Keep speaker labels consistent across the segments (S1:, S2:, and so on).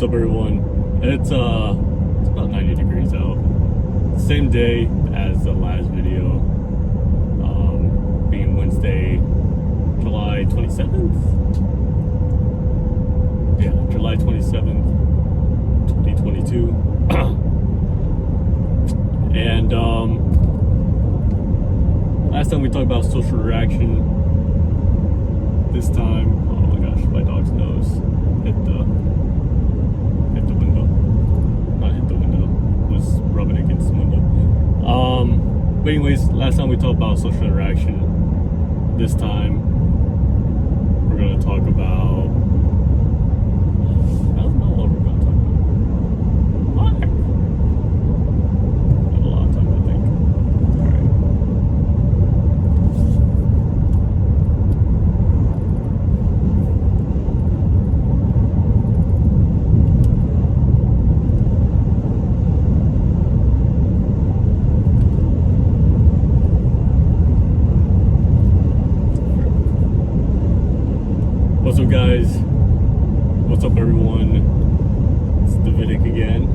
S1: What's up, everyone? It's about 90 degrees out. Same day as the last video, being Wednesday, July 27th. Yeah, July 27th, 2022. And last time we talked about social reaction. This time, oh my gosh, my dog's nose hit the window. Not hit the window, was rubbing against the window. But anyways, last time we talked about social interaction. This time, we're gonna talk about, I don't know what we're gonna talk about. What? I have a lot of time to think. Alright. What's up, guys? What's up, everyone? It's Davidic again,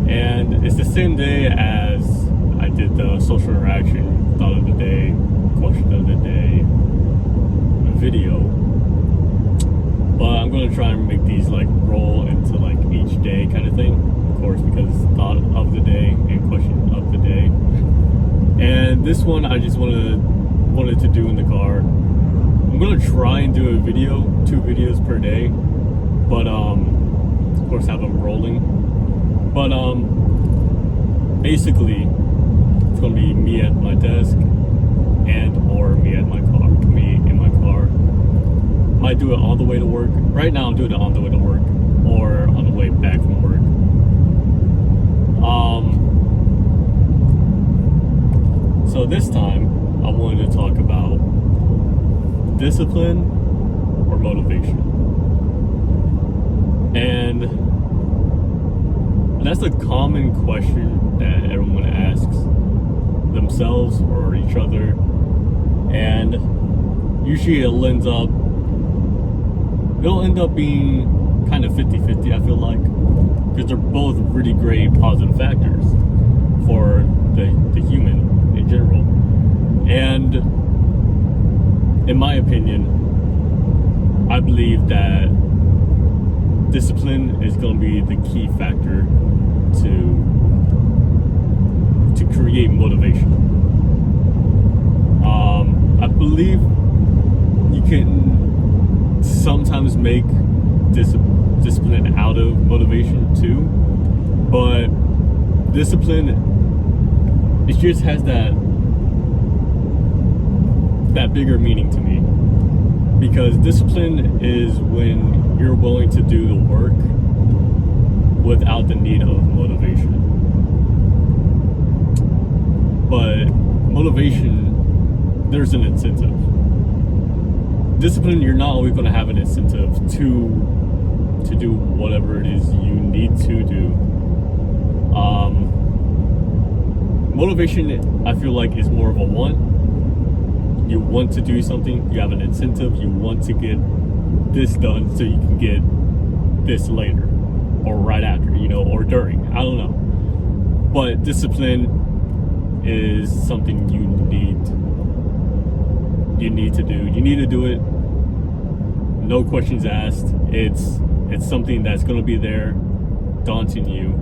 S1: and it's the same day as I did the social interaction thought of the day, question of the day video. But I'm gonna try and make these like roll into like each day kind of thing, of course, because it's thought of the day and question of the day. And this one I just wanted to do in the car. I'm gonna try and do a video, 2 videos per day, but of course have them rolling. But basically it's gonna be me at my desk and or me in my car. Might do it on the way to work. Right now I'm doing it on the way to work or on the way back from work. So this time I wanted to talk about discipline or motivation. And that's a common question that everyone asks themselves or each other. And usually it'll end up being kind of 50-50, I feel like. Because they're both really great positive factors for the human in general. And in my opinion, I believe that discipline is going to be the key factor to create motivation. I believe you can sometimes make discipline out of motivation too, but discipline, it just has that bigger meaning to me, because discipline is when you're willing to do the work without the need of motivation. But motivation, there's an incentive. Discipline, you're not always going to have an incentive to do whatever it is you need to do. Motivation, I feel like, is more of a want. You want to do something, you have an incentive, you want to get this done so you can get this later or right after, or during, I don't know. But discipline is something you need to do. You need to do it, no questions asked. It's something that's going to be there daunting you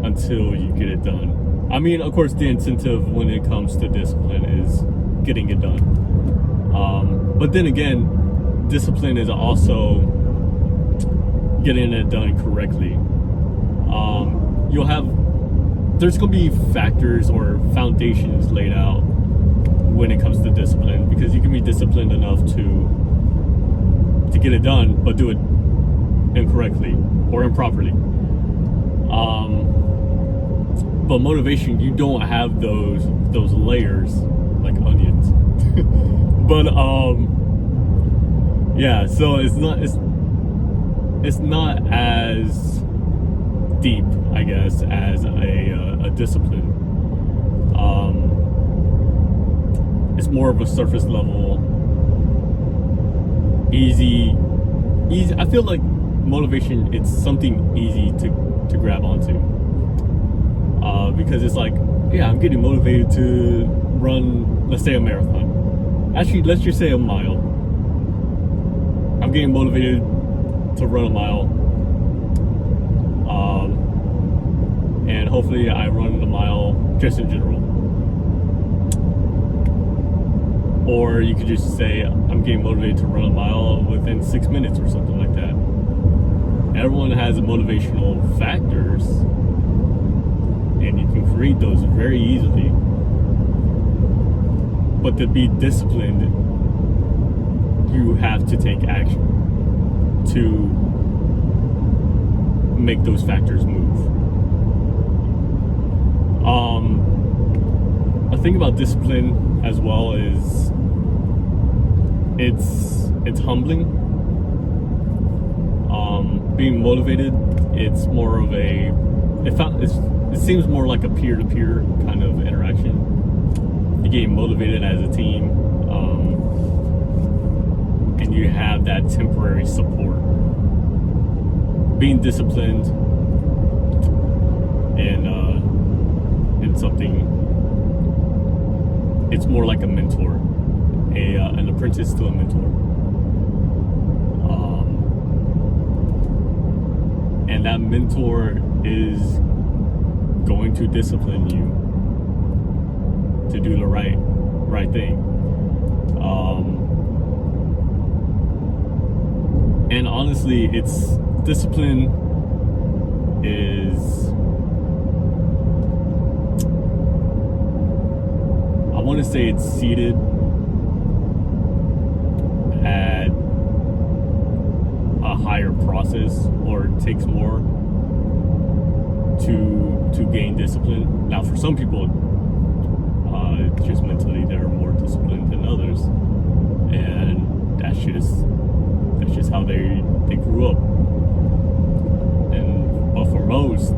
S1: until you get it done. I mean, of course, the incentive when it comes to discipline is getting it done. But then again, discipline is also getting it done correctly. There's going to be factors or foundations laid out when it comes to discipline, because you can be disciplined enough to get it done, but do it incorrectly or improperly. But motivation, you don't have those layers like onions. But yeah, so it's not as deep, I guess, as a discipline. It's more of a surface level, easy. I feel like motivation, it's something easy to grab onto. Because it's like, yeah, I'm getting motivated to run, let's say, a marathon. Actually, let's just say a mile. I'm getting motivated to run a mile. And hopefully I run the mile just in general. Or you could just say, I'm getting motivated to run a mile within 6 minutes or something like that. Everyone has motivational factors, and you can create those very easily. But to be disciplined, you have to take action to make those factors move. A thing about discipline as well is it's humbling. Being motivated, it's more of a it seems more like a peer-to-peer kind of interaction. You're getting motivated as a team, and you have that temporary support. Being disciplined in something, it's more like a mentor, an apprentice to a mentor. And that mentor is going to discipline you to do the right thing. And honestly, it's discipline is, I want to say it's seated at a higher process, or it takes more to gain discipline. Now, for some people, just mentally they're more disciplined than others, and that's just how they grew up. But for most,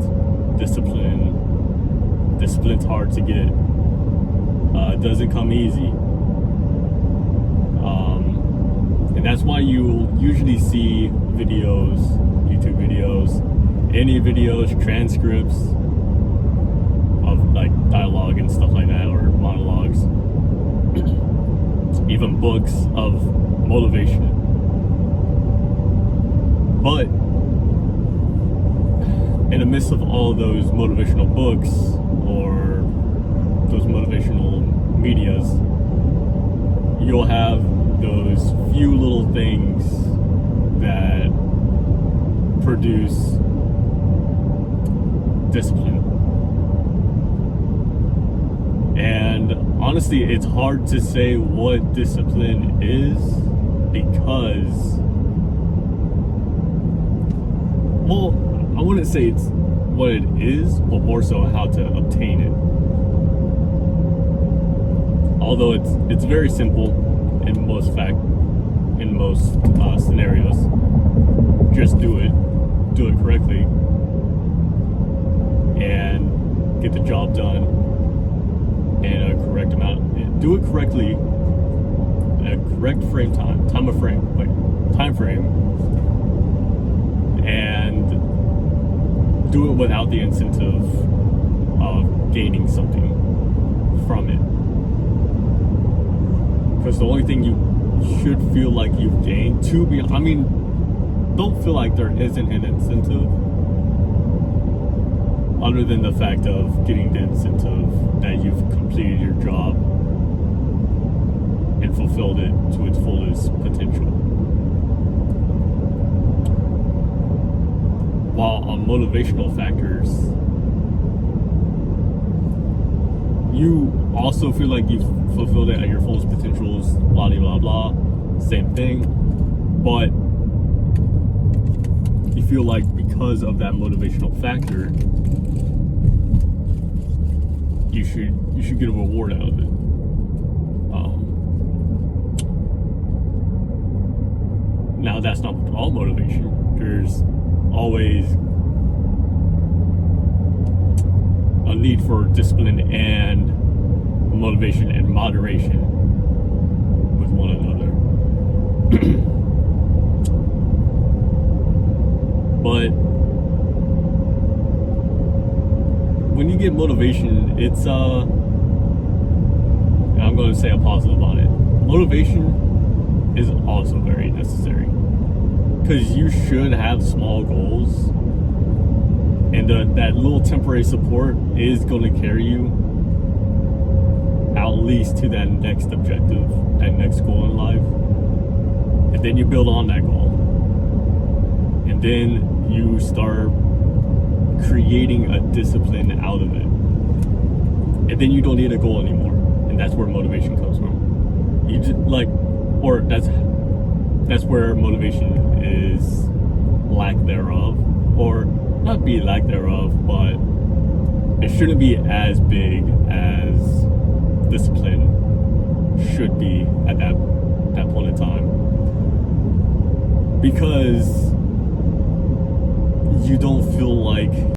S1: discipline's hard to get. It doesn't come easy. And that's why you usually see videos, YouTube videos, any videos, transcripts of like dialogue and stuff like that, or monologues, even books of motivation. But in the midst of all those motivational books or those motivational medias, you'll have those few little things that produce discipline. And honestly, it's hard to say what discipline is, because, well, I wouldn't say it's what it is, but more so how to obtain it. Although it's very simple in most scenarios. Just do it correctly, and get the job done in a correct amount. Do it correctly, in a correct time frame, and do it without the incentive of gaining something from it. Because the only thing you should feel like you've gained don't feel like there isn't an incentive, other than the fact of getting the incentive that you've completed your job and fulfilled it to its fullest potential. While on motivational factors, you also feel like you've fulfilled it at your fullest potentials, blah blah blah, same thing, but you feel like because of that motivational factor, you should get a reward out of it. Now, that's not all motivation. There's always a need for discipline and motivation and moderation with one another. get motivation, it's I'm going to say a positive on it. Motivation is also very necessary, because you should have small goals, and that little temporary support is going to carry you at least to that next objective, that next goal in life. And then you build on that goal, and then you start creating a discipline out of it, and then you don't need a goal anymore. And that's where motivation comes from. You just or that's where motivation is lack thereof, or not be lack thereof, but it shouldn't be as big as discipline should be at that point in time, because you don't feel like